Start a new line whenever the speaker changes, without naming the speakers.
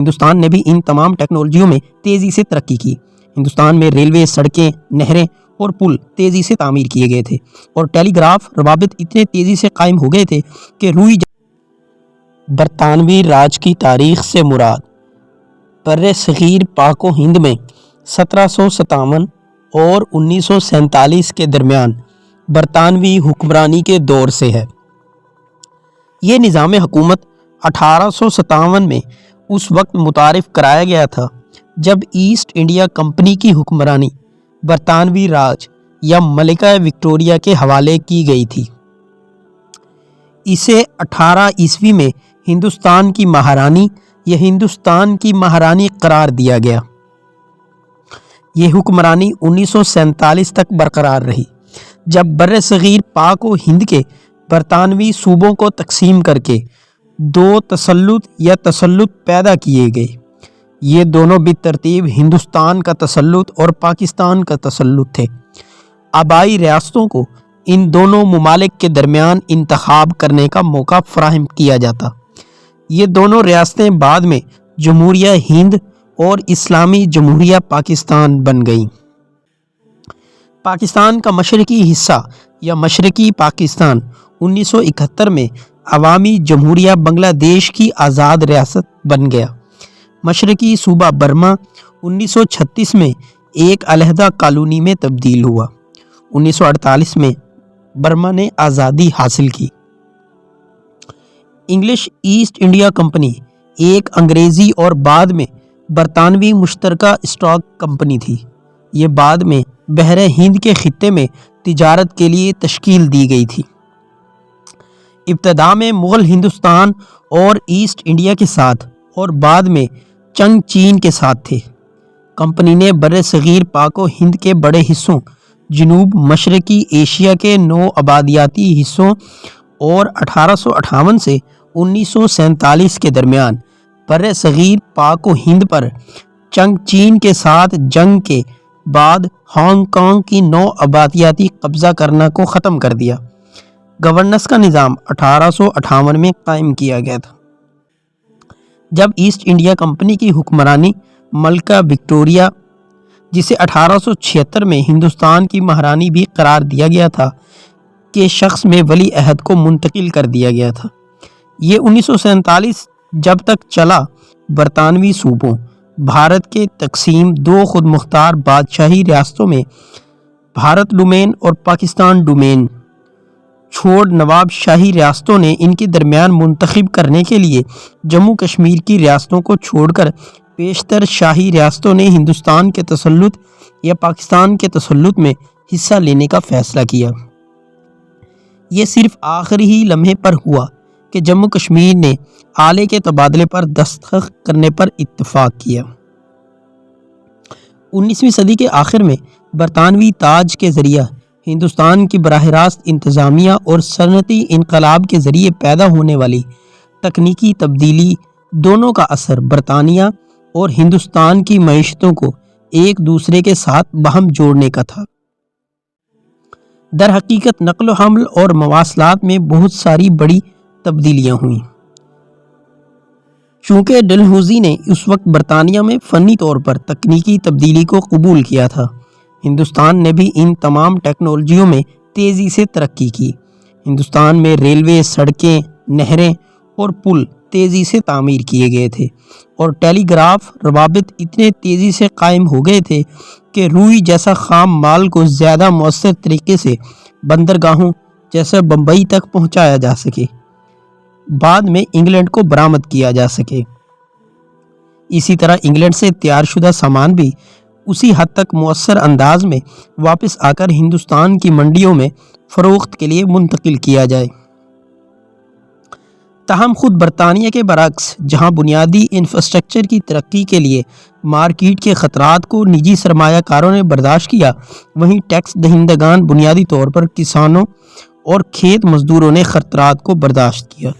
ہندوستان نے بھی ان تمام ٹیکنالوجیوں میں تیزی سے ترقی کی۔ ہندوستان میں ریلوے، سڑکیں، نہریں اور پل تیزی سے تعمیر کیے گئے تھے اور ٹیلی گراف روابط اتنے تیزی سے قائم ہو گئے تھے کہ روئی برطانوی راج کی تاریخ سے مراد بر صغیر پاک و ہند میں 1757 اور 1947 کے درمیان برطانوی حکمرانی کے دور سے ہے۔ یہ نظام حکومت 1857 میں اس وقت متعارف کرایا گیا تھا جب ایسٹ انڈیا کمپنی کی حکمرانی برطانوی راج یا ملکہ وکٹوریہ کے حوالے کی گئی تھی۔ اسے 18 میں ہندوستان کی مہارانی یا ہندوستان کی مہارانی قرار دیا گیا۔ یہ حکمرانی 1947 تک برقرار رہی جب بر صغیر پاک و ہند کے برطانوی صوبوں کو تقسیم کر کے دو تسلط یا تسلط پیدا کیے گئے۔ یہ دونوں بالترتیب ہندوستان کا تسلط اور پاکستان کا تسلط تھے۔ آبائی ریاستوں کو ان دونوں ممالک کے درمیان انتخاب کرنے کا موقع فراہم کیا جاتا۔ یہ دونوں ریاستیں بعد میں جمہوریہ ہند اور اسلامی جمہوریہ پاکستان بن گئیں۔ پاکستان کا مشرقی حصہ یا مشرقی پاکستان 1971 میں عوامی جمہوریہ بنگلہ دیش کی آزاد ریاست بن گیا۔ مشرقی صوبہ برما 1936 میں ایک علیحدہ کالونی میں تبدیل ہوا۔ 1948 میں برما نے آزادی حاصل کی۔ انگلش ایسٹ انڈیا کمپنی ایک انگریزی اور بعد میں برطانوی مشترکہ اسٹاک کمپنی تھی۔ یہ بعد میں بحر ہند کے خطے میں تجارت کے لیے تشکیل دی گئی تھی۔ ابتدا میں مغل ہندوستان اور ایسٹ انڈیا کے ساتھ اور بعد میں چنگ چین کے ساتھ تھے۔ کمپنی نے بر صغیر پاک و ہند کے بڑے حصوں، جنوب مشرقی ایشیا کے 9 آبادیاتی حصوں اور 1858 سے 1947 کے درمیان بر صغیر پاک و ہند پر چنگ چین کے ساتھ جنگ کے بعد ہانگ کانگ کی 9 آبادیاتی قبضہ کرنا کو ختم کر دیا۔ گورننس کا نظام 1858 میں قائم کیا گیا تھا جب ایسٹ انڈیا کمپنی کی حکمرانی ملکہ وکٹوریہ، جسے 1876 میں ہندوستان کی مہارانی بھی قرار دیا گیا تھا، کے شخص میں ولی عہد کو منتقل کر دیا گیا تھا۔ یہ 1947 جب تک چلا۔ برطانوی صوبوں بھارت کے تقسیم 2 خود مختار بادشاہی ریاستوں میں بھارت ڈومین اور پاکستان ڈومین چھوڑ نواب شاہی ریاستوں نے ان کے درمیان منتخب کرنے کے لیے جموں کشمیر کی ریاستوں کو چھوڑ کر بیشتر شاہی ریاستوں نے ہندوستان کے تسلط یا پاکستان کے تسلط میں حصہ لینے کا فیصلہ کیا۔ یہ صرف آخری ہی لمحے پر ہوا کہ جموں کشمیر نے آلے کے تبادلے پر دستخط کرنے پر اتفاق کیا۔ 19ویں صدی کے آخر میں برطانوی تاج کے ذریعہ ہندوستان کی براہ راست انتظامیہ اور صنعتی انقلاب کے ذریعے پیدا ہونے والی تکنیکی تبدیلی دونوں کا اثر برطانیہ اور ہندوستان کی معیشتوں کو ایک دوسرے کے ساتھ باہم جوڑنے کا تھا۔ در حقیقت نقل و حمل اور مواصلات میں بہت ساری بڑی تبدیلیاں ہوئیں۔ چونکہ ڈلہوزی نے اس وقت برطانیہ میں فنی طور پر تکنیکی تبدیلی کو قبول کیا تھا، ہندوستان نے بھی ان تمام ٹیکنالوجیوں میں تیزی سے ترقی کی۔ ہندوستان میں ریلوے، سڑکیں، نہریں اور پل تیزی سے تعمیر کیے گئے تھے اور ٹیلی گراف روابط اتنے تیزی سے قائم ہو گئے تھے کہ روئی جیسا خام مال کو زیادہ مؤثر طریقے سے بندرگاہوں جیسے بمبئی تک پہنچایا جا سکے، بعد میں انگلینڈ کو برآمد کیا جا سکے۔ اسی طرح انگلینڈ سے تیار شدہ سامان بھی اسی حد تک مؤثر انداز میں واپس آ کر ہندوستان کی منڈیوں میں فروخت کے لیے منتقل کیا جائے۔ تاہم خود برطانیہ کے برعکس، جہاں بنیادی انفراسٹرکچر کی ترقی کے لیے مارکیٹ کے خطرات کو نجی سرمایہ کاروں نے برداشت کیا، وہیں ٹیکس دہندگان بنیادی طور پر کسانوں اور کھیت مزدوروں نے خطرات کو برداشت کیا۔